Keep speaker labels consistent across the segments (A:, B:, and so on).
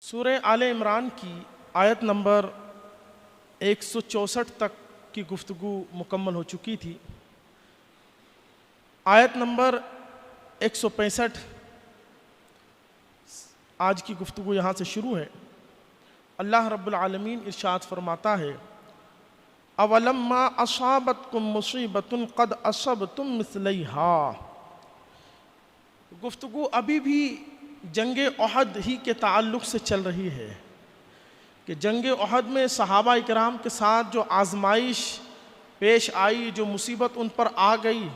A: سورہ آل عمران کی آیت نمبر 164 تک کی گفتگو مکمل ہو چکی تھی۔ آیت نمبر 165 آج کی گفتگو یہاں سے شروع ہے۔ اللہ رب العالمین ارشاد فرماتا ہے اولما اصابتکم مصیبۃ قد اصبتم مثلیہا۔ گفتگو ابھی بھی جنگ احد ہی کے تعلق سے چل رہی ہے کہ جنگ احد میں صحابہ اکرام کے ساتھ جو آزمائش پیش آئی، جو مصیبت ان پر آ گئی،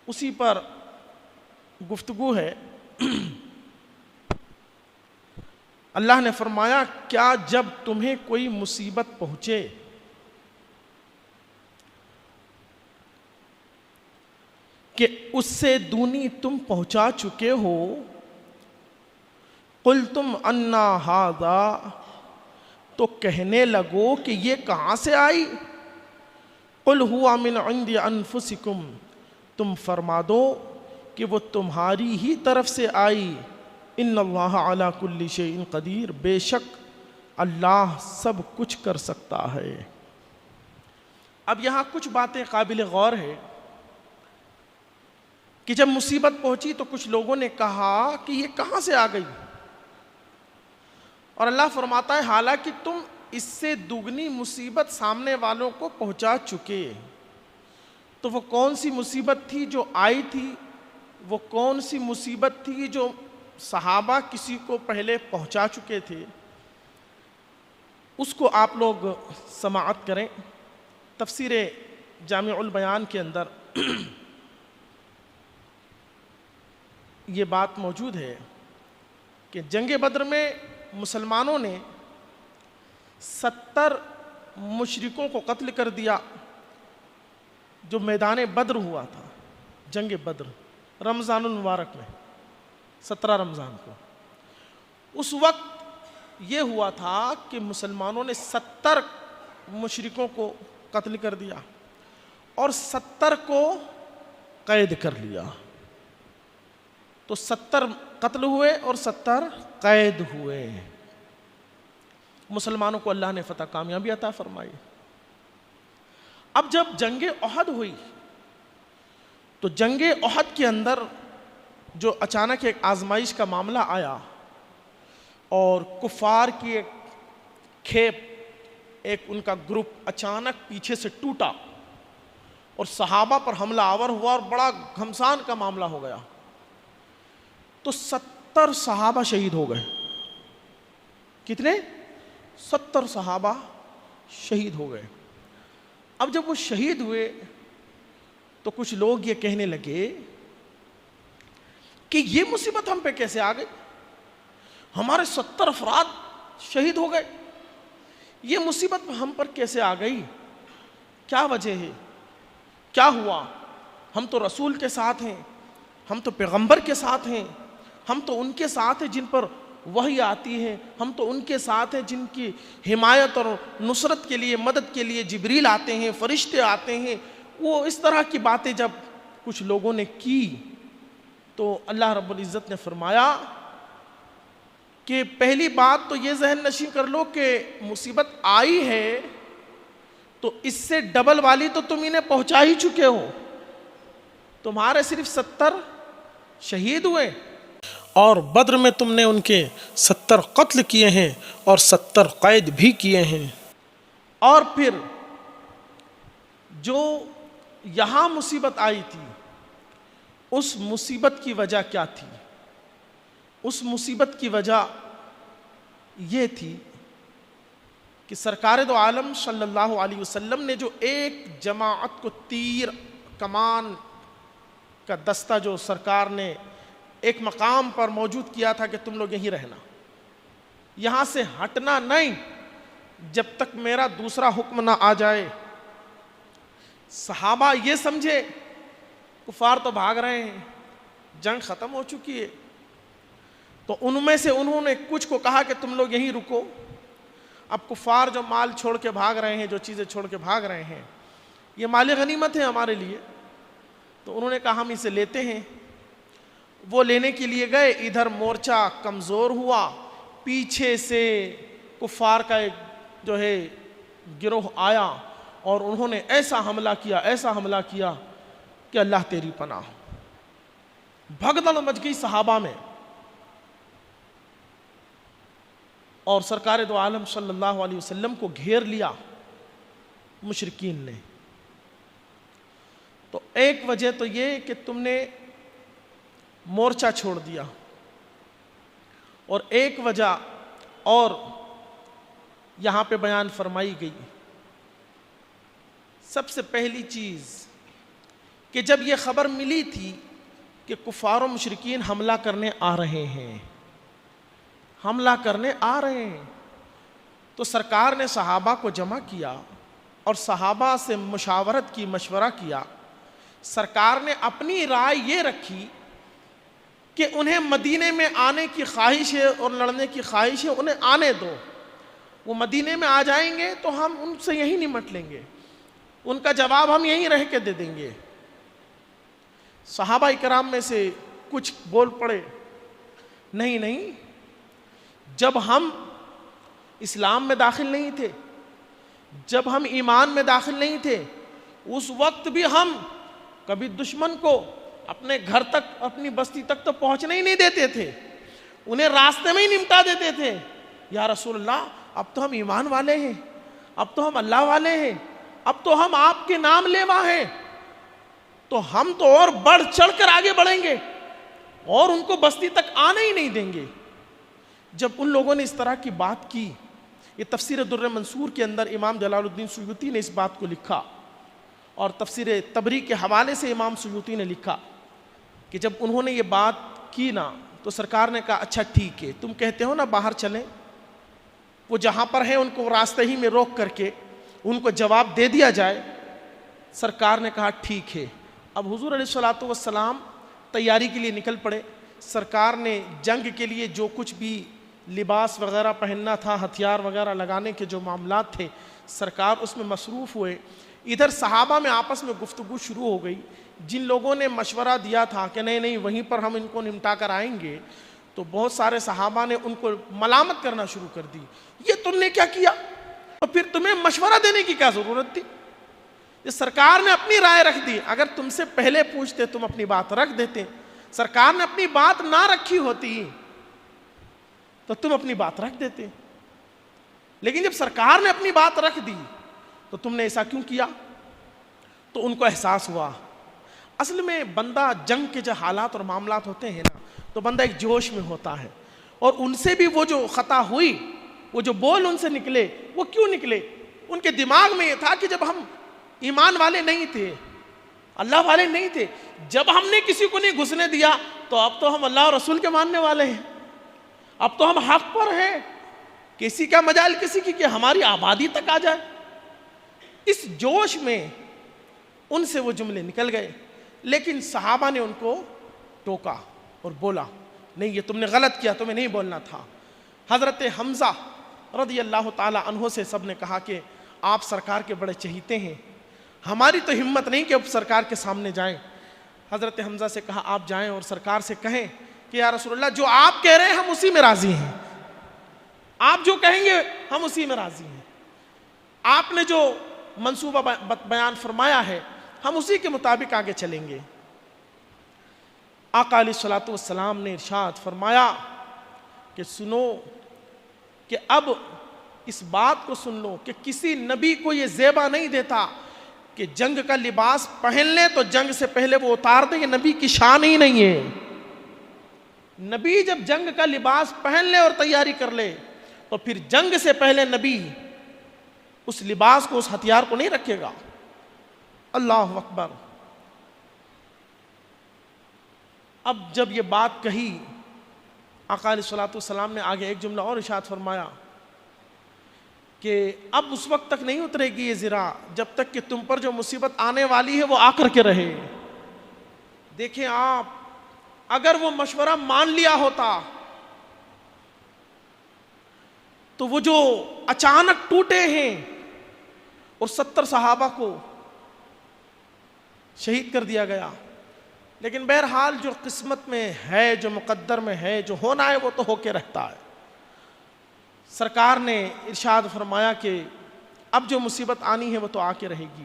A: اسی پر گفتگو ہے۔ اللہ نے فرمایا کیا جب تمہیں کوئی مصیبت پہنچے کہ اس سے دونی تم پہنچا چکے ہو، قلتم انا ھذا، تو کہنے لگو کہ یہ کہاں سے آئی؟ قل ھوا من عند انفسکم، تم فرما دو کہ وہ تمہاری ہی طرف سے آئی۔ ان اللہ علی کل شیء قدیر، بے شک اللہ سب کچھ کر سکتا ہے۔ اب یہاں کچھ باتیں قابل غور ہے کہ جب مصیبت پہنچی تو کچھ لوگوں نے کہا کہ یہ کہاں سے آ گئی، اور اللہ فرماتا ہے حالانکہ تم اس سے دگنی مصیبت سامنے والوں کو پہنچا چکے۔ تو وہ کون سی مصیبت تھی جو آئی تھی؟ وہ کون سی مصیبت تھی جو صحابہ کسی کو پہلے پہنچا چکے تھے؟ اس کو آپ لوگ سماعت کریں۔ تفسیر جامع البیان کے اندر یہ بات موجود ہے کہ جنگ بدر میں مسلمانوں نے 70 مشرکوں کو قتل کر دیا۔ جو میدان بدر ہوا تھا، جنگ بدر رمضان المبارک میں 17 رمضان کو، اس وقت یہ ہوا تھا کہ مسلمانوں نے 70 مشرکوں کو قتل کر دیا اور 70 کو قید کر لیا۔ تو 70 قتل ہوئے اور 70 قید ہوئے۔ مسلمانوں کو اللہ نے فتح کامیابی عطا فرمائی۔ اب جب جنگ احد ہوئی تو جنگ احد کے اندر جو اچانک ایک آزمائش کا معاملہ آیا اور کفار کی ایک کھیپ، ایک ان کا گروپ اچانک پیچھے سے ٹوٹا اور صحابہ پر حملہ آور ہوا اور بڑا گھمسان کا معاملہ ہو گیا، تو 70 صحابہ شہید ہو گئے۔ کتنے؟ 70 صحابہ شہید ہو گئے۔ اب جب وہ شہید ہوئے تو کچھ لوگ یہ کہنے لگے کہ یہ مصیبت ہم پہ کیسے آ گئی؟ ہمارے 70 افراد شہید ہو گئے، یہ مصیبت ہم پر کیسے آ گئی؟ کیا وجہ ہے؟ کیا ہوا؟ ہم تو رسول کے ساتھ ہیں، ہم تو پیغمبر کے ساتھ ہیں، ہم تو ان کے ساتھ ہیں جن پر وحی آتی ہے، ہم تو ان کے ساتھ ہیں جن کی حمایت اور نصرت کے لیے، مدد کے لیے جبریل آتے ہیں، فرشتے آتے ہیں۔ وہ اس طرح کی باتیں جب کچھ لوگوں نے کی تو اللہ رب العزت نے فرمایا کہ پہلی بات تو یہ ذہن نشین کر لو کہ مصیبت آئی ہے تو اس سے ڈبل والی تو تم انہیں پہنچا ہی چکے ہو۔ تمہارے صرف 70 شہید ہوئے اور بدر میں تم نے ان کے 70 قتل کیے ہیں اور 70 قید بھی کیے ہیں۔ اور پھر جو یہاں مصیبت آئی تھی، اس مصیبت کی وجہ کیا تھی؟ اس مصیبت کی وجہ یہ تھی کہ سرکار دو عالم صلی اللہ علیہ وسلم نے جو ایک جماعت کو تیر کمان کا دستہ جو سرکار نے ایک مقام پر موجود کیا تھا کہ تم لوگ یہیں رہنا، یہاں سے ہٹنا نہیں جب تک میرا دوسرا حکم نہ آ جائے۔ صحابہ یہ سمجھے کفار تو بھاگ رہے ہیں، جنگ ختم ہو چکی ہے، تو ان میں سے انہوں نے کچھ کو کہا کہ تم لوگ یہیں رکو۔ اب کفار جو مال چھوڑ کے بھاگ رہے ہیں، جو چیزیں چھوڑ کے بھاگ رہے ہیں، یہ مال غنیمت ہے ہمارے لیے، تو انہوں نے کہا ہم اسے لیتے ہیں۔ وہ لینے کے لیے گئے، ادھر مورچہ کمزور ہوا، پیچھے سے کفار کا ایک جو ہے گروہ آیا اور انہوں نے ایسا حملہ کیا کہ اللہ تیری پناہ، بھگدڑ مچ گئی صحابہ میں، اور سرکار دو عالم صلی اللہ علیہ وسلم کو گھیر لیا مشرکین نے۔ تو ایک وجہ تو یہ کہ تم نے مورچہ چھوڑ دیا، اور ایک وجہ اور یہاں پہ بیان فرمائی گئی۔ سب سے پہلی چیز کہ جب یہ خبر ملی تھی کہ کفار و مشرکین حملہ کرنے آ رہے ہیں، تو سرکار نے صحابہ کو جمع کیا اور صحابہ سے مشاورت کی، مشورہ کیا۔ سرکار نے اپنی رائے یہ رکھی کہ انہیں مدینے میں آنے کی خواہش ہے اور لڑنے کی خواہش ہے، انہیں آنے دو، وہ مدینے میں آ جائیں گے تو ہم ان سے یہیں نمٹ لیں گے، ان کا جواب ہم یہیں رہ کے دے دیں گے۔ صحابہ اکرام میں سے کچھ بول پڑے، نہیں، جب ہم اسلام میں داخل نہیں تھے، جب ہم ایمان میں داخل نہیں تھے، اس وقت بھی ہم کبھی دشمن کو اپنے گھر تک، اپنی بستی تک تو پہنچنے ہی نہیں دیتے تھے، انہیں راستے میں ہی نمٹا دیتے تھے۔ یا رسول اللہ، اب تو ہم ایمان والے ہیں، اب تو ہم اللہ والے ہیں، اب تو ہم آپ کے نام لیوا ہیں، تو ہم تو اور بڑھ چڑھ کر آگے بڑھیں گے اور ان کو بستی تک آنے ہی نہیں دیں گے۔ جب ان لوگوں نے اس طرح کی بات کی، یہ تفسیر در منصور کے اندر امام جلال الدین سیوطی نے اس بات کو لکھا، اور تفسیر تبری کے حوالے سے امام سیوطی نے لکھا کہ جب انہوں نے یہ بات کی نا، تو سرکار نے کہا اچھا ٹھیک ہے، تم کہتے ہو نا باہر چلیں، وہ جہاں پر ہیں ان کو راستے ہی میں روک کر کے ان کو جواب دے دیا جائے۔ سرکار نے کہا ٹھیک ہے۔ اب حضور علیہ الصلوۃ والسلام تیاری کے لیے نکل پڑے۔ سرکار نے جنگ کے لیے جو کچھ بھی لباس وغیرہ پہننا تھا، ہتھیار وغیرہ لگانے کے جو معاملات تھے، سرکار اس میں مصروف ہوئے۔ ادھر صحابہ میں آپس میں گفتگو شروع ہو گئی۔ جن لوگوں نے مشورہ دیا تھا کہ نہیں وہیں پر ہم ان کو نمٹا کر آئیں گے، تو بہت سارے صحابہ نے ان کو ملامت کرنا شروع کر دی، یہ تم نے کیا کیا، اور پھر تمہیں مشورہ دینے کی کیا ضرورت تھی؟ یہ سرکار نے اپنی رائے رکھ دی، اگر تم سے پہلے پوچھتے تم اپنی بات رکھ دیتے، سرکار نے اپنی بات نہ رکھی ہوتی تو تم اپنی بات رکھ دیتے، لیکن جب سرکار نے اپنی بات رکھ دی تو تم نے ایسا کیوں کیا؟ تو ان کو احساس ہوا اصل میں بندہ جنگ کے جو حالات اور معاملات ہوتے ہیں نا، تو بندہ ایک جوش میں ہوتا ہے، اور ان سے بھی وہ جو خطا ہوئی، وہ جو بول ان سے نکلے، وہ کیوں نکلے؟ ان کے دماغ میں یہ تھا کہ جب ہم ایمان والے نہیں تھے، اللہ والے نہیں تھے، جب ہم نے کسی کو نہیں گھسنے دیا تو اب تو ہم اللہ اور رسول کے ماننے والے ہیں، اب تو ہم حق پر ہیں، کسی کا مجال کسی کی کہ ہماری آبادی تک آ جائے۔ اس جوش میں ان سے وہ جملے نکل گئے، لیکن صحابہ نے ان کو ٹوکا اور بولا نہیں یہ تم نے غلط کیا، تمہیں نہیں بولنا تھا۔ حضرت حمزہ رضی اللہ تعالی عنہ سے سب نے کہا کہ آپ سرکار کے بڑے چہیتے ہیں، ہماری تو ہمت نہیں کہ اب سرکار کے سامنے جائیں۔ حضرت حمزہ سے کہا آپ جائیں اور سرکار سے کہیں کہ یا رسول اللہ جو آپ کہہ رہے ہیں ہم اسی میں راضی ہیں، آپ جو کہیں گے ہم اسی میں راضی ہیں، آپ نے جو منصوبہ بیان فرمایا ہے ہم اسی کے مطابق آگے چلیں گے۔ آقا علیہ الصلوۃ والسلام نے ارشاد فرمایا کہ سنو، کہ اب اس بات کو سن لو کہ کسی نبی کو یہ زیبا نہیں دیتا کہ جنگ کا لباس پہن لے تو جنگ سے پہلے وہ اتار دے، یہ نبی کی شان ہی نہیں ہے۔ نبی جب جنگ کا لباس پہن لے اور تیاری کر لے تو پھر جنگ سے پہلے نبی اس لباس کو، اس ہتھیار کو نہیں رکھے گا۔ اللہ اکبر۔ اب جب یہ بات کہی، آقا علیہ الصلوۃ والسلام نے آگے ایک جملہ اور ارشاد فرمایا کہ اب اس وقت تک نہیں اترے گی یہ زرا جب تک کہ تم پر جو مصیبت آنے والی ہے وہ آ کر کے رہے۔ دیکھیں آپ، اگر وہ مشورہ مان لیا ہوتا تو وہ جو اچانک ٹوٹے ہیں اور 70 صحابہ کو شہید کر دیا گیا، لیکن بہرحال جو قسمت میں ہے، جو مقدر میں ہے، جو ہونا ہے وہ تو ہو کے رہتا ہے۔ سرکار نے ارشاد فرمایا کہ اب جو مصیبت آنی ہے وہ تو آ کے رہے گی.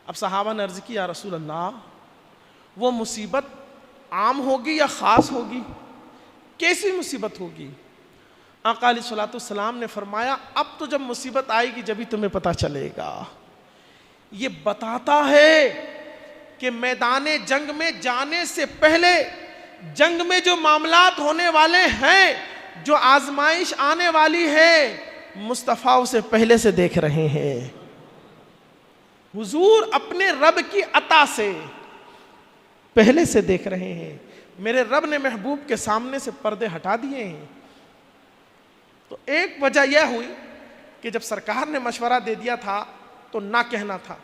A: اب صحابہ نے عرض کی یا رسول اللہ وہ مصیبت عام ہوگی یا خاص ہوگی, کیسی مصیبت ہوگی؟ آقا علیہ الصلوۃ والسلام نے فرمایا اب تو جب مصیبت آئے گی جبھی تمہیں پتہ چلے گا. یہ بتاتا ہے کہ میدان جنگ میں جانے سے پہلے جنگ میں جو معاملات ہونے والے ہیں, جو آزمائش آنے والی ہے, مصطفیٰ اسے پہلے سے دیکھ رہے ہیں. حضور اپنے رب کی عطا سے پہلے سے دیکھ رہے ہیں. میرے رب نے محبوب کے سامنے سے پردے ہٹا دیے ہیں. تو ایک وجہ یہ ہوئی کہ جب سرکار نے مشورہ دے دیا تھا تو نہ کہنا تھا,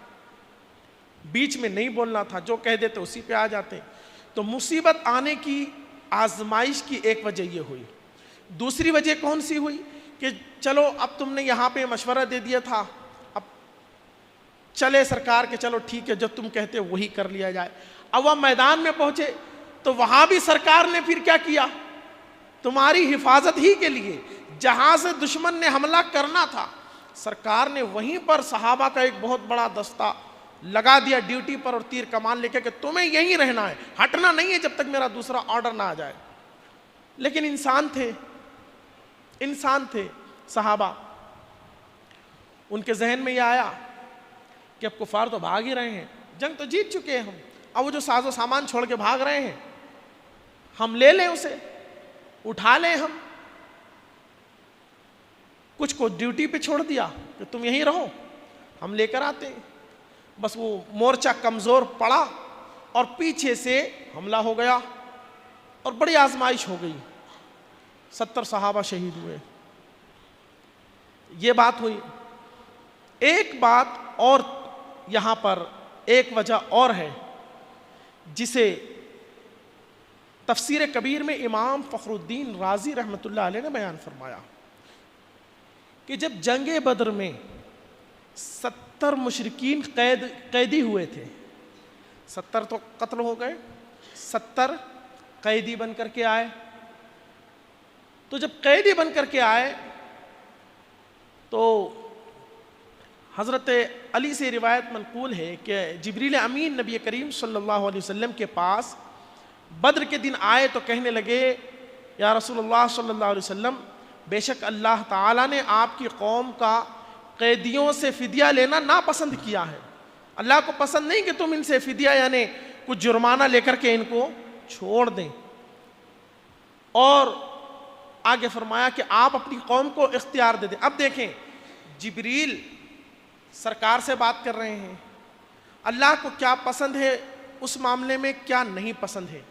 A: بیچ میں نہیں بولنا تھا, جو کہہ دیتے اسی پہ آ جاتے. تو مصیبت آنے کی آزمائش کی ایک وجہ یہ ہوئی. دوسری وجہ کون سی ہوئی کہ چلو اب تم نے یہاں پہ مشورہ دے دیا تھا, اب چلے سرکار کے چلو ٹھیک ہے جو تم کہتے وہی کر لیا جائے. اب وہ میدان میں پہنچے تو وہاں بھی سرکار نے پھر کیا کیا, تمہاری حفاظت ہی کے لیے جہاں سے دشمن نے حملہ کرنا تھا سرکار نے وہیں پر صحابہ کا ایک بہت بڑا دستہ لگا دیا ڈیوٹی پر اور تیر کمان لے کے کہ تمہیں یہیں رہنا ہے, ہٹنا نہیں ہے جب تک میرا دوسرا آرڈر نہ آ جائے. لیکن انسان تھے صحابہ, ان کے ذہن میں یہ آیا کہ اب کفار تو بھاگ ہی رہے ہیں, جنگ تو جیت چکے ہیں ہم, اب وہ جو ساز و سامان چھوڑ کے بھاگ رہے ہیں ہم لے لیں, اسے اٹھا لیں. ہم کچھ کو ڈیوٹی پہ چھوڑ دیا کہ تم یہیں رہو, ہم لے کر آتے ہیں. بس وہ مورچہ کمزور پڑا اور پیچھے سے حملہ ہو گیا اور بڑی آزمائش ہو گئی. 70 صحابہ شہید ہوئے. یہ بات ہوئی. ایک بات اور یہاں پر ایک وجہ اور ہے جسے تفسیر کبیر میں امام فخر الدین رازی رحمۃ اللہ علیہ نے بیان فرمایا کہ جب جنگ بدر میں 70 مشرکین قیدی ہوئے تھے, 70 تو قتل ہو گئے, 70 قیدی بن کر کے آئے. تو جب قیدی بن کر کے آئے تو حضرت علی سے روایت منقول ہے کہ جبریل امین نبی کریم صلی اللہ علیہ وسلم کے پاس بدر کے دن آئے تو کہنے لگے یا رسول اللہ صلی اللہ علیہ وسلم بے شک اللہ تعالیٰ نے آپ کی قوم کا قیدیوں سے فدیہ لینا ناپسند کیا ہے. اللہ کو پسند نہیں کہ تم ان سے فدیہ یعنی کچھ جرمانہ لے کر کے ان کو چھوڑ دیں. اور آگے فرمایا کہ آپ اپنی قوم کو اختیار دے دیں. اب دیکھیں جبریل سرکار سے بات کر رہے ہیں, اللہ کو کیا پسند ہے اس معاملے میں کیا نہیں پسند ہے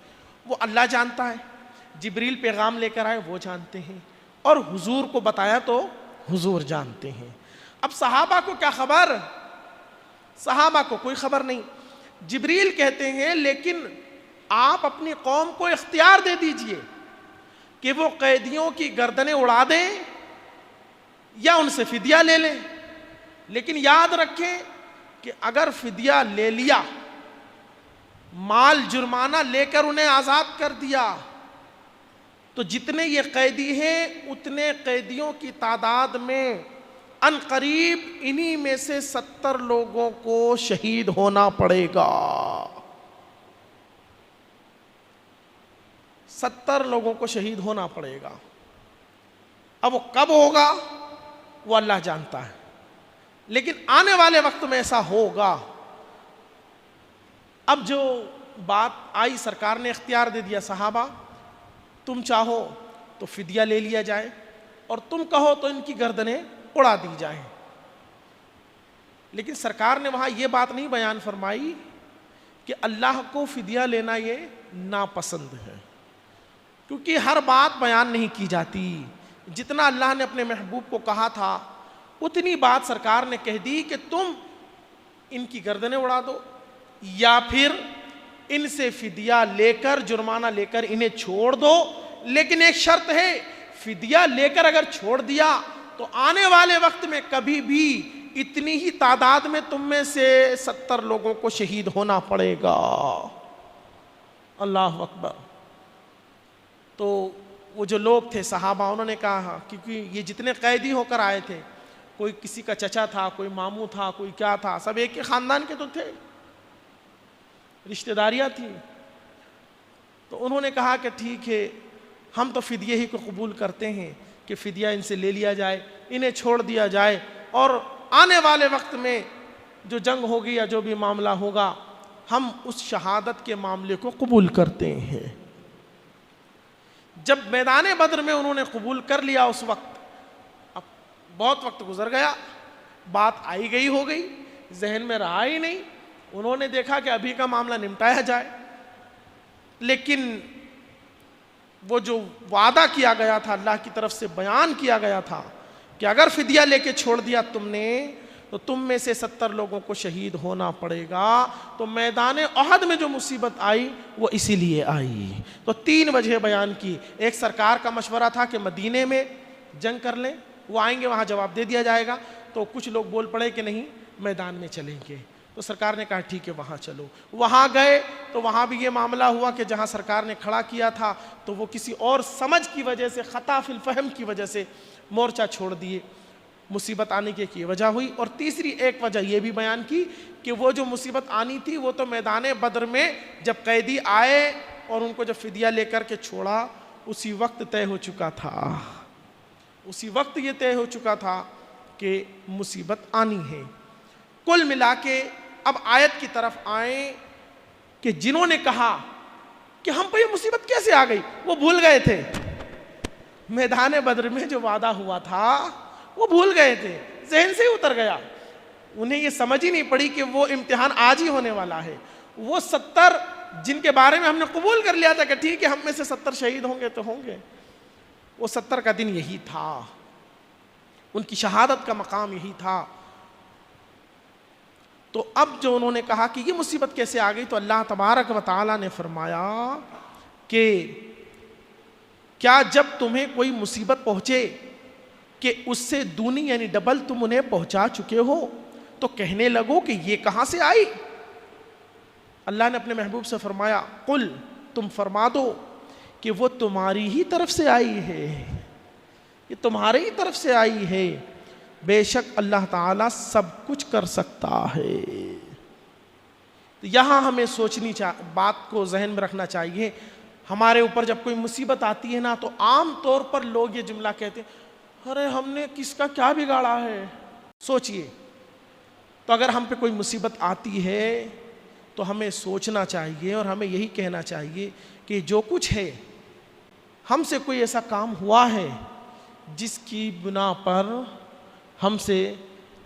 A: وہ اللہ جانتا ہے. جبریل پیغام لے کر آئے وہ جانتے ہیں, اور حضور کو بتایا تو حضور جانتے ہیں. اب صحابہ کو کیا خبر, صحابہ کو کوئی خبر نہیں. جبریل کہتے ہیں لیکن آپ اپنی قوم کو اختیار دے دیجئے کہ وہ قیدیوں کی گردنیں اڑا دیں یا ان سے فدیہ لے لیں. لیکن یاد رکھیں کہ اگر فدیہ لے لیا, مال جرمانہ لے کر انہیں آزاد کر دیا, تو جتنے یہ قیدی ہیں اتنے قیدیوں کی تعداد میں ان قریب انہی میں سے 70 لوگوں کو شہید ہونا پڑے گا. 70 لوگوں کو شہید ہونا پڑے گا. اب وہ کب ہوگا وہ اللہ جانتا ہے, لیکن آنے والے وقت میں ایسا ہوگا. اب جو بات آئی سرکار نے اختیار دے دیا صحابہ تم چاہو تو فدیہ لے لیا جائے اور تم کہو تو ان کی گردنیں اڑا دی جائیں. لیکن سرکار نے وہاں یہ بات نہیں بیان فرمائی کہ اللہ کو فدیہ لینا یہ ناپسند ہے, کیونکہ ہر بات بیان نہیں کی جاتی. جتنا اللہ نے اپنے محبوب کو کہا تھا اتنی بات سرکار نے کہہ دی کہ تم ان کی گردنیں اڑا دو یا پھر ان سے فدیہ لے کر جرمانہ لے کر انہیں چھوڑ دو. لیکن ایک شرط ہے, فدیہ لے کر اگر چھوڑ دیا تو آنے والے وقت میں کبھی بھی اتنی ہی تعداد میں تم میں سے 70 لوگوں کو شہید ہونا پڑے گا. اللہ اکبر. تو وہ جو لوگ تھے صحابہ، انہوں نے کہا کیونکہ یہ جتنے قیدی ہو کر آئے تھے، کوئی کسی کا چچا تھا، کوئی ماموں تھا، کوئی کیا تھا، سب ایک ہی خاندان کے تو تھے، رشتہ داریاں تھیں. تو انہوں نے کہا کہ ٹھیک ہے، ہم تو فدیے ہی کو قبول کرتے ہیں کہ فدیہ ان سے لے لیا جائے، انہیں چھوڑ دیا جائے، اور آنے والے وقت میں جو جنگ ہوگی یا جو بھی معاملہ ہوگا ہم اس شہادت کے معاملے کو قبول کرتے ہیں. جب میدان بدر میں انہوں نے قبول کر لیا، اس وقت اب بہت وقت گزر گیا، بات آئی گئی ہو گئی، ذہن میں رہا ہی نہیں. انہوں نے دیکھا کہ ابھی کا معاملہ نمٹایا جائے، لیکن وہ جو وعدہ کیا گیا تھا، اللہ کی طرف سے بیان کیا گیا تھا کہ اگر فدیہ لے کے چھوڑ دیا تم نے تو تم میں سے 70 لوگوں کو شہید ہونا پڑے گا. تو میدان احد میں جو مصیبت آئی وہ اسی لیے آئی. تو 3 وجہ بیان کی. ایک سرکار کا مشورہ تھا کہ مدینے میں جنگ کر لیں، وہ آئیں گے وہاں جواب دے دیا جائے گا. تو کچھ لوگ بول پڑے کہ نہیں میدان میں چلیں گے. تو سرکار نے کہا ٹھیک ہے وہاں چلو. وہاں گئے تو وہاں بھی یہ معاملہ ہوا کہ جہاں سرکار نے کھڑا کیا تھا تو وہ کسی اور سمجھ کی وجہ سے، خطا فی الفہم کی وجہ سے مورچہ چھوڑ دیے. مصیبت آنے کی یہ وجہ ہوئی. اور تیسری ایک وجہ یہ بھی بیان کی کہ وہ جو مصیبت آنی تھی وہ تو میدان بدر میں جب قیدی آئے اور ان کو جب فدیہ لے کر کے چھوڑا اسی وقت طے ہو چکا تھا، اسی وقت یہ طے ہو چکا تھا کہ مصیبت آنی ہے. کل ملا کے اب آیت کی طرف آئیں کہ جنہوں نے کہا کہ ہم پہ یہ مصیبت کیسے آ گئی، وہ بھول گئے تھے میدان بدر میں جو وعدہ ہوا تھا، وہ بھول گئے تھے، ذہن سے ہی اتر گیا. انہیں یہ سمجھ ہی نہیں پڑی کہ وہ امتحان آج ہی ہونے والا ہے. وہ 70 جن کے بارے میں ہم نے قبول کر لیا تھا کہ ٹھیک ہے ہم میں سے 70 شہید ہوں گے تو ہوں گے، وہ 70 کا دن یہی تھا، ان کی شہادت کا مقام یہی تھا. تو اب جو انہوں نے کہا کہ یہ مصیبت کیسے آ گئی، تو اللہ تبارک و تعالی نے فرمایا کہ کیا جب تمہیں کوئی مصیبت پہنچے کہ اس سے دونی یعنی ڈبل تم انہیں پہنچا چکے ہو تو کہنے لگو کہ یہ کہاں سے آئی. اللہ نے اپنے محبوب سے فرمایا قل، تم فرما دو کہ وہ تمہاری ہی طرف سے آئی ہے، یہ تمہاری ہی طرف سے آئی ہے، بے شک اللہ تعالیٰ سب کچھ کر سکتا ہے. یہاں ہمیں سوچنی بات کو ذہن میں رکھنا چاہیے. ہمارے اوپر جب کوئی مصیبت آتی ہے نا تو عام طور پر لوگ یہ جملہ کہتے ہیں ارے ہم نے کس کا کیا بگاڑا ہے. سوچئے تو اگر ہم پہ کوئی مصیبت آتی ہے تو ہمیں سوچنا چاہیے اور ہمیں یہی کہنا چاہیے کہ جو کچھ ہے ہم سے کوئی ایسا کام ہوا ہے جس کی بنا پر ہم سے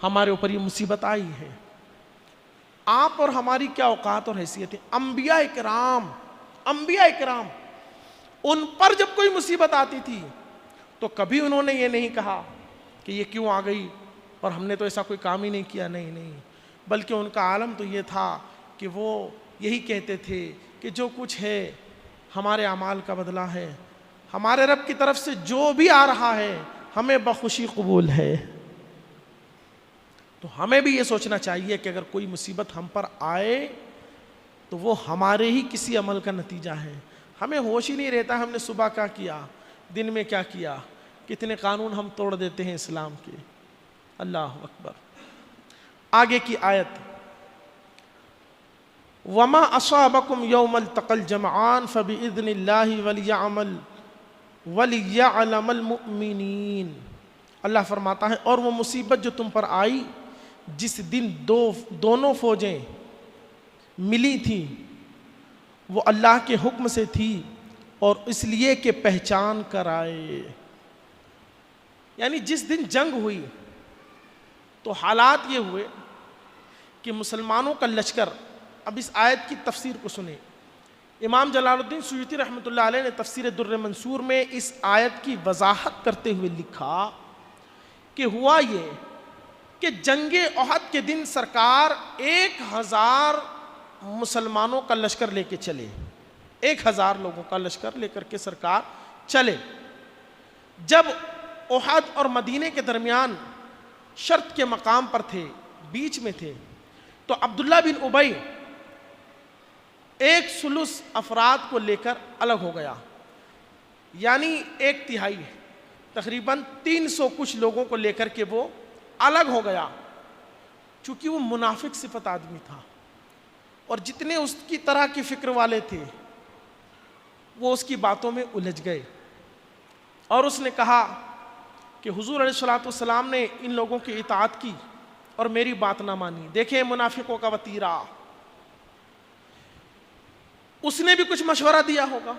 A: ہمارے اوپر یہ مصیبت آئی ہے. آپ اور ہماری کیا اوقات اور حیثیت ہے. انبیاء اکرام ان پر جب کوئی مصیبت آتی تھی تو کبھی انہوں نے یہ نہیں کہا کہ یہ کیوں آ گئی اور ہم نے تو ایسا کوئی کام ہی نہیں کیا، نہیں، بلکہ ان کا عالم تو یہ تھا کہ وہ یہی کہتے تھے کہ جو کچھ ہے ہمارے اعمال کا بدلہ ہے، ہمارے رب کی طرف سے جو بھی آ رہا ہے ہمیں بخوشی قبول ہے. تو ہمیں بھی یہ سوچنا چاہیے کہ اگر کوئی مصیبت ہم پر آئے تو وہ ہمارے ہی کسی عمل کا نتیجہ ہے. ہمیں ہوش ہی نہیں رہتا ہم نے صبح کیا کیا، دن میں کیا کیا، کتنے قانون ہم توڑ دیتے ہیں اسلام کے. اللہ اکبر. آگے کی آیت وما اصابکم یوم التقى الجمعان فبإذن اللہ ولیعلم المؤمنین. اللہ فرماتا ہے اور وہ مصیبت جو تم پر آئی جس دن دونوں فوجیں ملی تھیں وہ اللہ کے حکم سے تھی اور اس لیے کہ پہچان کر آئے. یعنی جس دن جنگ ہوئی تو حالات یہ ہوئے کہ مسلمانوں کا لشکر. اب اس آیت کی تفسیر کو سنیں. امام جلال الدین سیوطی رحمۃ اللہ علیہ نے تفسیر در منصور میں اس آیت کی وضاحت کرتے ہوئے لکھا کہ ہوا یہ کہ جنگ احد کے دن سرکار 1000 مسلمانوں کا لشکر لے کے چلے، 1000 لوگوں کا لشکر لے کر کے سرکار چلے. جب احد اور مدینے کے درمیان شرط کے مقام پر تھے، بیچ میں تھے، تو عبداللہ بن ابی 1/3 افراد کو لے کر الگ ہو گیا. یعنی 1/3 تقریباً 300 کچھ لوگوں کو لے کر کے وہ الگ ہو گیا، چونکہ وہ منافق صفت آدمی تھا، اور جتنے اس کی طرح کی فکر والے تھے وہ اس کی باتوں میں الجھ گئے، اور اس نے کہا کہ حضور علیہ الصلوۃ والسلام نے ان لوگوں کی اطاعت کی اور میری بات نہ مانی۔ دیکھیں منافقوں کا وتیرہ، اس نے بھی کچھ مشورہ دیا ہوگا،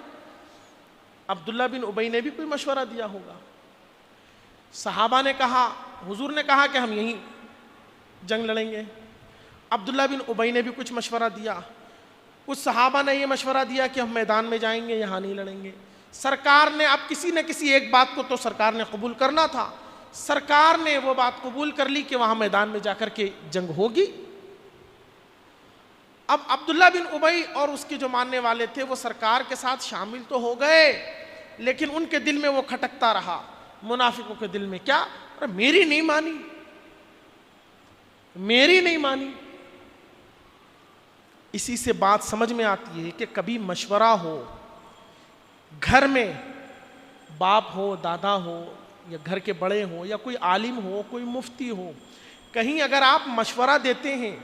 A: عبداللہ بن ابی نے بھی کوئی مشورہ دیا ہوگا، صحابہ نے کہا، حضور نے کہا کہ ہم یہیں جنگ لڑیں گے، عبداللہ بن ابی نے بھی کچھ مشورہ دیا، کچھ صحابہ نے یہ مشورہ دیا کہ ہم میدان میں جائیں گے، یہاں نہیں لڑیں گے۔ سرکار نے اب کسی نہ کسی ایک بات کو تو سرکار نے قبول کرنا تھا، سرکار نے وہ بات قبول کر لی کہ وہاں میدان میں جا کر کے جنگ ہوگی۔ اب عبداللہ بن ابی اور اس کے جو ماننے والے تھے وہ سرکار کے ساتھ شامل تو ہو گئے، لیکن ان کے دل میں وہ کھٹکتا رہا، منافقوں کے دل میں کیا، میری نہیں مانی، میری نہیں مانی۔ اسی سے بات سمجھ میں آتی ہے کہ کبھی مشورہ ہو، گھر میں باپ ہو، دادا ہو، یا گھر کے بڑے ہوں، یا کوئی عالم ہو، کوئی مفتی ہو، کہیں اگر آپ مشورہ دیتے ہیں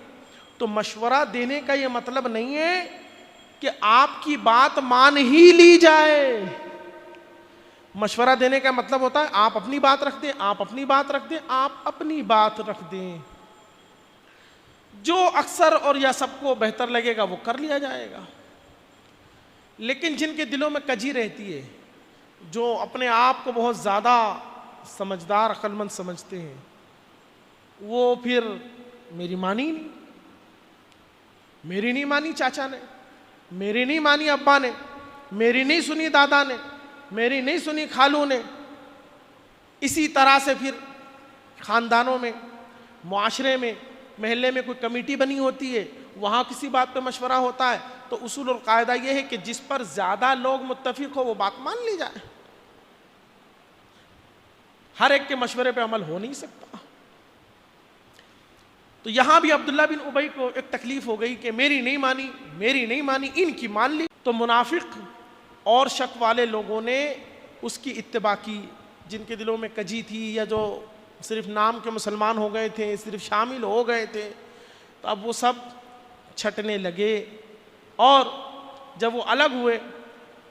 A: تو مشورہ دینے کا یہ مطلب نہیں ہے کہ آپ کی بات مان ہی لی جائے۔ مشورہ دینے کا مطلب ہوتا ہے آپ اپنی بات رکھ دیں، آپ اپنی بات رکھ دیں، آپ اپنی بات رکھ دیں، جو اکثر اور یا سب کو بہتر لگے گا وہ کر لیا جائے گا۔ لیکن جن کے دلوں میں کجی رہتی ہے، جو اپنے آپ کو بہت زیادہ سمجھدار عقل مند سمجھتے ہیں، وہ پھر میری مانی نہیں، میری نہیں مانی چاچا نے، میری نہیں مانی ابا نے، میری نہیں سنی دادا نے، میری نہیں سنی خالو نے۔ اسی طرح سے پھر خاندانوں میں، معاشرے میں، محلے میں کوئی کمیٹی بنی ہوتی ہے، وہاں کسی بات پہ مشورہ ہوتا ہے، تو اصول اور قاعدہ یہ ہے کہ جس پر زیادہ لوگ متفق ہو وہ بات مان لی جائے۔ ہر ایک کے مشورے پہ عمل ہو نہیں سکتا۔ تو یہاں بھی عبداللہ بن ابی کو ایک تکلیف ہو گئی کہ میری نہیں مانی، میری نہیں مانی، ان کی مان لی۔ تو منافق اور شک والے لوگوں نے اس کی اتباع کی، جن کے دلوں میں کجی تھی، یا جو صرف نام کے مسلمان ہو گئے تھے، صرف شامل ہو گئے تھے، تو اب وہ سب چھٹنے لگے۔ اور جب وہ الگ ہوئے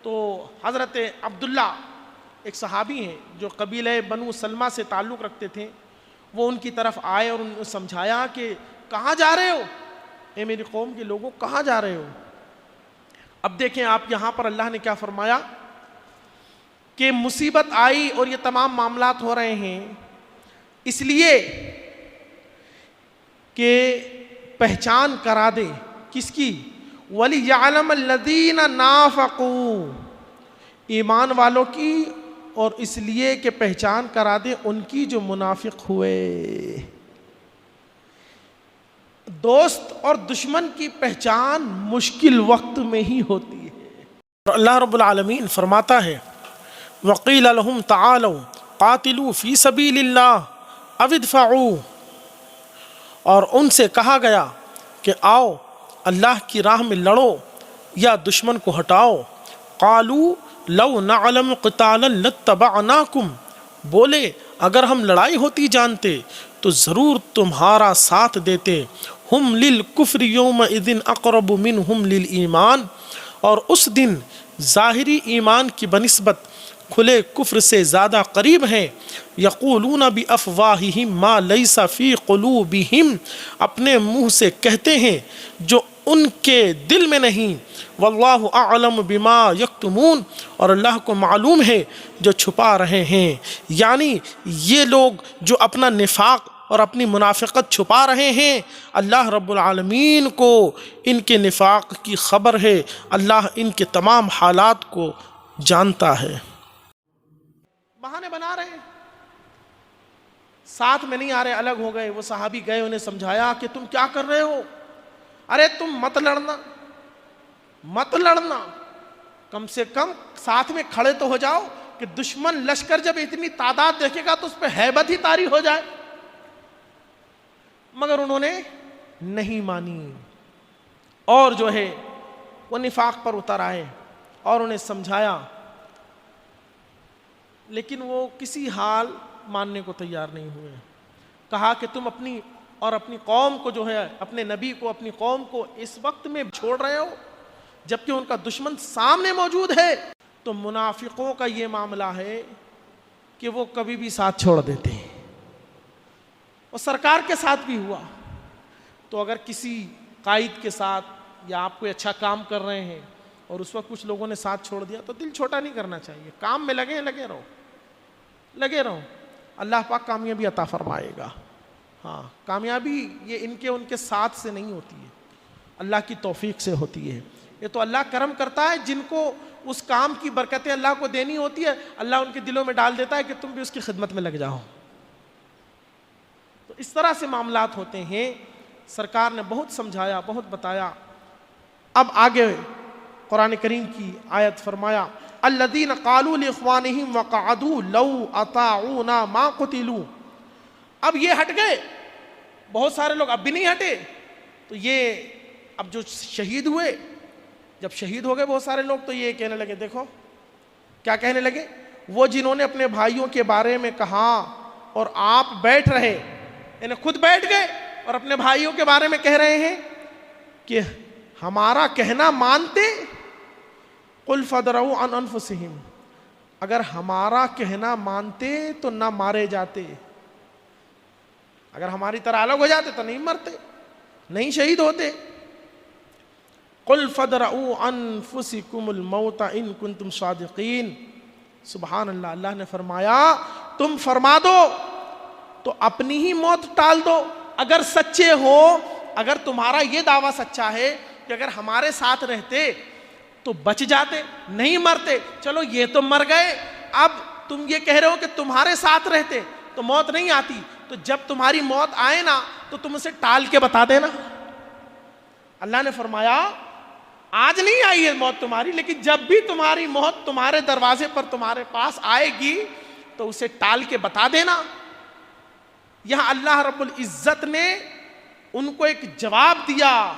A: تو حضرت عبداللہ ایک صحابی ہیں جو قبیلہ بنو سلمہ سے تعلق رکھتے تھے، وہ ان کی طرف آئے اور انہوں نے سمجھایا کہ کہاں جا رہے ہو، اے میری قوم کے لوگوں کہاں جا رہے ہو۔ اب دیکھیں آپ یہاں پر اللہ نے کیا فرمایا کہ مصیبت آئی اور یہ تمام معاملات ہو رہے ہیں اس لیے کہ پہچان کرا دے کس کی، وَلِيَعْلَمَ الَّذِينَ نَافَقُوا، ایمان والوں کی، اور اس لیے کہ پہچان کرا دے ان کی جو منافق ہوئے۔ دوست اور دشمن کی پہچان مشکل وقت میں ہی ہوتی ہے۔ اور اللہ رب العالمین فرماتا ہے وَقِيلَ لَهُمْ تَعَالَوْا قَاتِلُوا فِي سَبِيلِ اللَّهِ أَوِ ادْفَعُوا، اور ان سے کہا گیا کہ آؤ اللہ کی راہ میں لڑو یا دشمن کو ہٹاؤ۔ قَالُوا لَوْ نَعْلَمُ قِتَالًا لَاتَّبَعْنَاكُمْ، بولے اگر ہم لڑائی ہوتی جانتے تو ضرور تمہارا ساتھ دیتے۔ ہم للکفر یومئذ اقرب منہم للایمان، اور اس دن ظاہری ایمان کی بنسبت کھلے کفر سے زیادہ قریب ہیں۔ یقولون بافواہہم ما لیس فی قلوبہم، اپنے منہ سے کہتے ہیں جو ان کے دل میں نہیں۔ واللہ اعلم بما یکتمون، اور اللہ کو معلوم ہے جو چھپا رہے ہیں۔ یعنی یہ لوگ جو اپنا نفاق اور اپنی منافقت چھپا رہے ہیں، اللہ رب العالمین کو ان کے نفاق کی خبر ہے، اللہ ان کے تمام حالات کو جانتا ہے۔ بہانے بنا رہے ہیں، ساتھ میں نہیں آ رہے، الگ ہو گئے۔ وہ صحابی گئے، انہیں سمجھایا کہ تم کیا کر رہے ہو، ارے تم مت لڑنا، مت لڑنا، کم سے کم ساتھ میں کھڑے تو ہو جاؤ کہ دشمن لشکر جب اتنی تعداد دیکھے گا تو اس پہ ہیبت ہی طاری ہو جائے۔ مگر انہوں نے نہیں مانی، اور جو ہے وہ نفاق پر اتر آئے اور انہیں سمجھایا لیکن وہ کسی حال ماننے کو تیار نہیں ہوئے. کہا کہ تم اپنی اور اپنی قوم کو جو ہے، اپنے نبی کو، اپنی قوم کو اس وقت میں چھوڑ رہے ہو جبکہ ان کا دشمن سامنے موجود ہے. تو منافقوں کا یہ معاملہ ہے کہ وہ کبھی بھی ساتھ چھوڑ دیتے ہیں، اور سرکار کے ساتھ بھی ہوا. تو اگر کسی قائد کے ساتھ یا آپ کوئی اچھا کام کر رہے ہیں اور اس وقت کچھ لوگوں نے ساتھ چھوڑ دیا تو دل چھوٹا نہیں کرنا چاہیے، کام میں لگے رہو. اللہ پاک کامیابی عطا فرمائے گا. ہاں، کامیابی یہ ان کے ساتھ سے نہیں ہوتی ہے، اللہ کی توفیق سے ہوتی ہے. یہ تو اللہ کرم کرتا ہے، جن کو اس کام کی برکتیں اللہ کو دینی ہوتی ہے اللہ ان کے دلوں میں ڈال دیتا ہے کہ تم بھی اس کی خدمت میں لگ جاؤ. تو اس طرح سے معاملات ہوتے ہیں. سرکار نے بہت سمجھایا، بہت بتایا. اب آگے قرآن کریم کی آیت فرمایا الذین قالوا لاخوانہم وقعدوا لو اطاعونا ما قتلوا. اب یہ ہٹ گئے، بہت سارے لوگ اب بھی نہیں ہٹے. تو یہ اب جو شہید ہوئے، جب شہید ہو گئے بہت سارے لوگ، تو یہ کہنے لگے، دیکھو کیا کہنے لگے، وہ جنہوں نے اپنے بھائیوں کے بارے میں کہا اور آپ بیٹھ رہے، یعنی خود بیٹھ گئے اور اپنے بھائیوں کے بارے میں کہہ رہے ہیں کہ ہمارا کہنا مانتے. قل فادرؤوا عن انفسہم، اگر ہمارا کہنا مانتے تو نہ مارے جاتے، اگر ہماری طرح الگ ہو جاتے تو نہیں مرتے، نہیں شہید ہوتے. قل فادرؤوا انفسکم الموت ان کنتم صادقین. سبحان اللہ. اللہ نے فرمایا تم فرما دو تو اپنی ہی موت ٹال دو اگر سچے ہو. اگر تمہارا یہ دعویٰ سچا ہے کہ اگر ہمارے ساتھ رہتے تو بچ جاتے، نہیں مرتے، چلو یہ تو مر گئے، اب تم یہ کہہ رہے ہو کہ تمہارے ساتھ رہتے تو موت نہیں آتی، تو جب تمہاری موت آئے نا تو تم اسے ٹال کے بتا دینا. اللہ نے فرمایا آج نہیں آئی ہے موت تمہاری، لیکن جب بھی تمہاری موت تمہارے دروازے پر تمہارے پاس آئے گی تو اسے ٹال کے بتا دینا. یہاں اللہ رب العزت نے ان کو ایک جواب دیا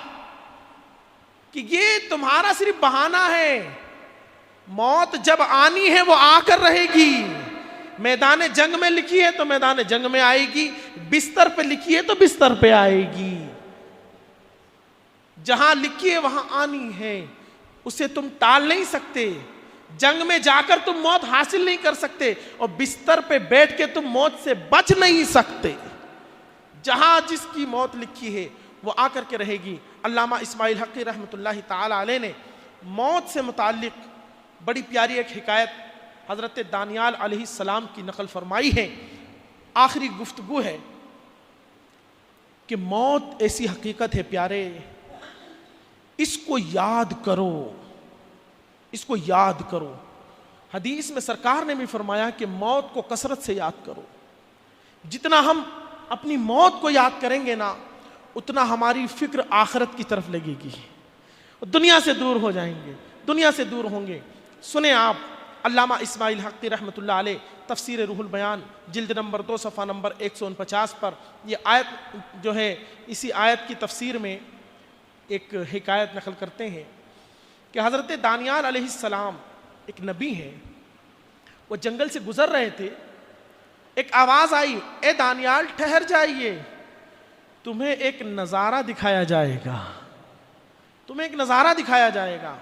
A: کہ یہ تمہارا صرف بہانہ ہے، موت جب آنی ہے وہ آ کر رہے گی. میدان جنگ میں لکھی ہے تو میدان جنگ میں آئے گی، بستر پہ لکھی ہے تو بستر پہ آئے گی. جہاں لکھی ہے وہاں آنی ہے، اسے تم ٹال نہیں سکتے. جنگ میں جا کر تم موت حاصل نہیں کر سکتے، اور بستر پہ بیٹھ کے تم موت سے بچ نہیں سکتے. جہاں جس کی موت لکھی ہے وہ آ کر کے رہے گی. علامہ اسماعیل حقی رحمۃ اللہ تعالی علیہ نے موت سے متعلق بڑی پیاری ایک حکایت حضرت دانیال علیہ السلام کی نقل فرمائی ہے. آخری گفتگو ہے کہ موت ایسی حقیقت ہے پیارے، اس کو یاد کرو، اس کو یاد کرو. حدیث میں سرکار نے بھی فرمایا کہ موت کو کثرت سے یاد کرو. جتنا ہم اپنی موت کو یاد کریں گے نا اتنا ہماری فکر آخرت کی طرف لگے گی، دنیا سے دور ہو جائیں گے، دنیا سے دور ہوں گے. سنیں آپ علامہ اسماعیل حقی رحمۃ اللہ علیہ تفسیر روح البیان جلد نمبر 2 صفحہ نمبر 149 پر یہ آیت جو ہے، اسی آیت کی تفسیر میں ایک حکایت نقل کرتے ہیں کہ حضرت دانیال علیہ السلام ایک نبی ہیں، وہ جنگل سے گزر رہے تھے. ایک آواز آئی، اے دانیال ٹھہر جائیے، تمہیں ایک نظارہ دکھایا جائے گا، تمہیں ایک نظارہ دکھایا جائے گا.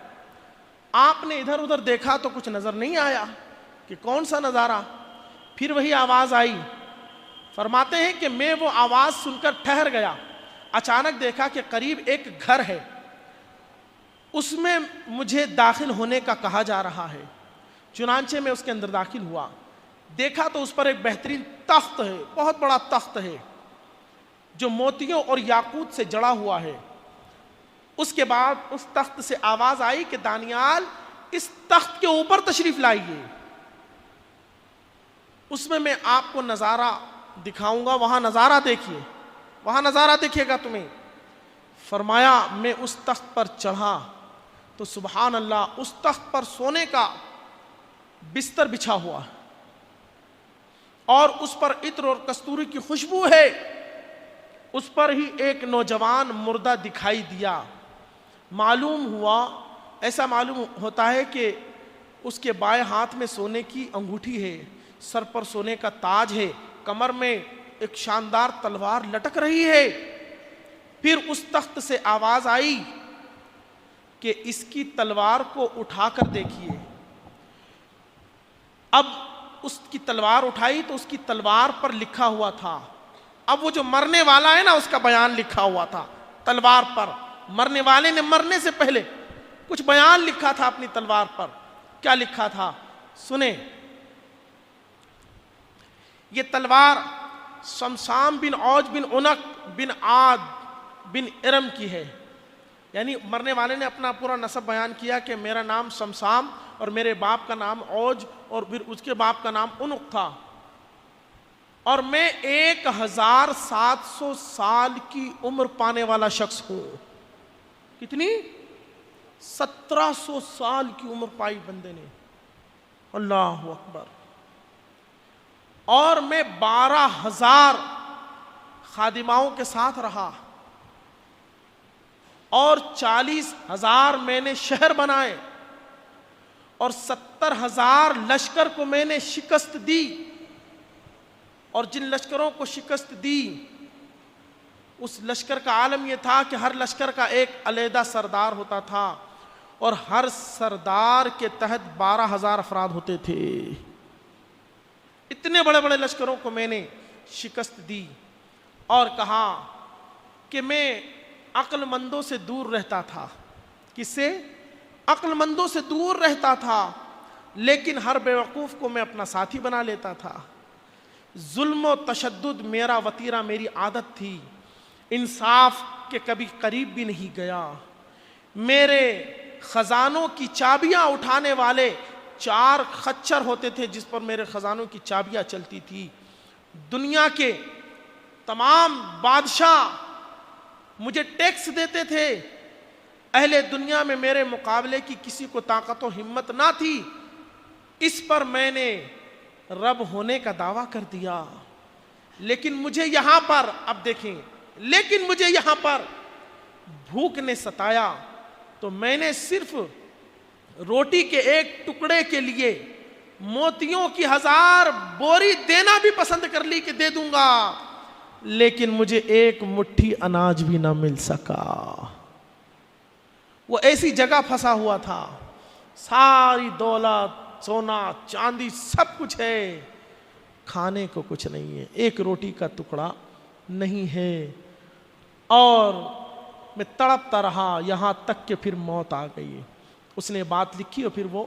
A: آپ نے ادھر ادھر دیکھا تو کچھ نظر نہیں آیا کہ کون سا نظارہ. پھر وہی آواز آئی. فرماتے ہیں کہ میں وہ آواز سن کر ٹھہر گیا. اچانک دیکھا کہ قریب ایک گھر ہے، اس میں مجھے داخل ہونے کا کہا جا رہا ہے. چنانچہ میں اس کے اندر داخل ہوا. دیکھا تو اس پر ایک بہترین تخت ہے، بہت بڑا تخت ہے جو موتیوں اور یاقوت سے جڑا ہوا ہے. اس کے بعد اس تخت سے آواز آئی کہ دانیال اس تخت کے اوپر تشریف لائیے، اس میں آپ کو نظارہ دکھاؤں گا، وہاں نظارہ دیکھیے، وہاں نظارہ دیکھیے گا تمہیں. فرمایا میں اس تخت پر چڑھا تو سبحان اللہ اس تخت پر سونے کا بستر بچھا ہوا اور اس پر عطر اور کستوری کی خوشبو ہے. اس پر ہی ایک نوجوان مردہ دکھائی دیا. معلوم ہوا، ایسا معلوم ہوتا ہے کہ اس کے بائیں ہاتھ میں سونے کی انگوٹھی ہے، سر پر سونے کا تاج ہے، کمر میں ایک شاندار تلوار لٹک رہی ہے۔ پھر اس تخت سے آواز آئی کہ اس کی تلوار کو اٹھا کر دیکھیے۔ اب اس کی تلوار اٹھائی تو اس کی تلوار پر لکھا ہوا تھا، اب وہ جو مرنے والا ہے نا اس کا بیان لکھا ہوا تھا تلوار پر۔ مرنے والے نے مرنے سے پہلے کچھ بیان لکھا تھا اپنی تلوار پر۔ کیا لکھا تھا سنیں، یہ تلوار سمسام بن اوج بن عنق بن عاد بن ارم کی ہے۔ یعنی مرنے والے نے اپنا پورا نسب بیان کیا کہ میرا نام سمسام اور میرے باپ کا نام اوج اور پھر اس کے باپ کا نام عنق تھا، اور میں 1700 سال کی عمر پانے والا شخص ہوں۔ کتنی؟ 1700 سال کی عمر پائی بندے نے، اللہ اکبر۔ اور میں 12,000 خادماؤں کے ساتھ رہا، اور 40,000 میں نے شہر بنائے، اور 70,000 لشکر کو میں نے شکست دی، اور جن لشکروں کو شکست دی اس لشکر کا عالم یہ تھا کہ ہر لشکر کا ایک علیحدہ سردار ہوتا تھا، اور ہر سردار کے تحت 12,000 افراد ہوتے تھے۔ اتنے بڑے بڑے لشکروں کو میں نے شکست دی، اور کہا کہ میں عقل مندوں سے دور رہتا تھا۔ کس سے؟ عقل مندوں سے دور رہتا تھا، لیکن ہر بیوقوف کو میں اپنا ساتھی بنا لیتا تھا۔ ظلم و تشدد میرا وتیرہ، میری عادت تھی، انصاف کے کبھی قریب بھی نہیں گیا۔ میرے خزانوں کی چابیاں اٹھانے والے 4 خچر ہوتے تھے جس پر میرے خزانوں کی چابیاں چلتی تھی۔ دنیا کے تمام بادشاہ مجھے ٹیکس دیتے تھے، اہل دنیا میں میرے مقابلے کی کسی کو طاقت و ہمت نہ تھی۔ اس پر میں نے رب ہونے کا دعویٰ کر دیا، لیکن مجھے یہاں پر، اب دیکھیں، لیکن مجھے یہاں پر بھوک نے ستایا تو میں نے صرف روٹی کے ایک ٹکڑے کے لیے موتیوں کی 1000 بوری دینا بھی پسند کر لی کہ دے دوں گا، لیکن مجھے ایک مٹھی اناج بھی نہ مل سکا۔ وہ ایسی جگہ پھنسا ہوا تھا، ساری دولت، سونا چاندی سب کچھ ہے، کھانے کو کچھ نہیں ہے، ایک روٹی کا ٹکڑا نہیں ہے۔ اور میں تڑپتا رہا یہاں تک کہ پھر موت آ گئی۔ اس نے بات لکھی اور پھر وہ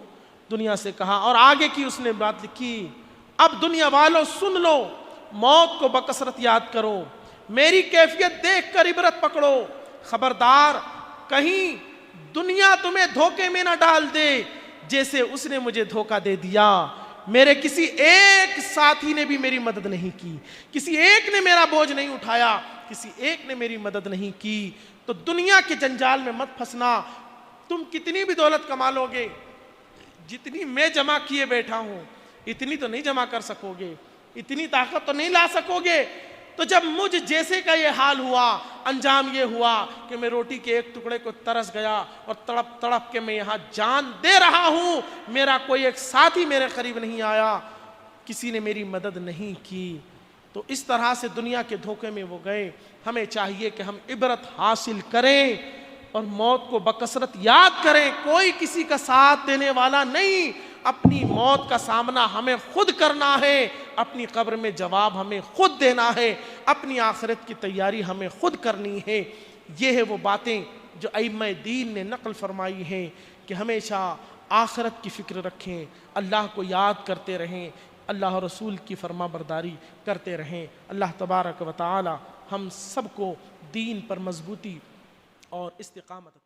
A: دنیا سے کہا، اور آگے کی اس نے بات لکھی، اب دنیا والوں سن لو، موت کو بکثرت یاد کرو، میری کیفیت دیکھ کر عبرت پکڑو، خبردار کہیں دنیا تمہیں دھوکے میں نہ ڈال دے جیسے اس نے مجھے دھوکہ دے دیا۔ میرے کسی ایک ساتھی نے بھی میری مدد نہیں کی، کسی ایک نے میرا بوجھ نہیں اٹھایا، کسی ایک نے میری مدد نہیں کی۔ تو دنیا کے جنجال میں مت پھنسنا۔ تم کتنی بھی دولت کما لو گے، جتنی میں جمع کیے بیٹھا ہوں اتنی تو نہیں جمع کر سکو گے، اتنی طاقت تو نہیں لا سکو گے۔ تو جب مجھ جیسے کا یہ حال ہوا، انجام یہ ہوا کہ میں روٹی کے ایک ٹکڑے کو ترس گیا، اور تڑپ تڑپ کے میں یہاں جان دے رہا ہوں، میرا کوئی ایک ساتھی میرے قریب نہیں آیا، کسی نے میری مدد نہیں کی۔ تو اس طرح سے دنیا کے دھوکے میں وہ گئے۔ ہمیں چاہیے کہ ہم عبرت حاصل کریں اور موت کو بکثرت یاد کریں۔ کوئی کسی کا ساتھ دینے والا نہیں، اپنی موت کا سامنا ہمیں خود کرنا ہے، اپنی قبر میں جواب ہمیں خود دینا ہے، اپنی آخرت کی تیاری ہمیں خود کرنی ہے۔ یہ ہے وہ باتیں جو ائمہ دین نے نقل فرمائی ہیں کہ ہمیشہ آخرت کی فکر رکھیں، اللہ کو یاد کرتے رہیں، اللہ اور رسول کی فرما برداری کرتے رہیں۔ اللہ تبارک و تعالی ہم سب کو دین پر مضبوطی اور استقامت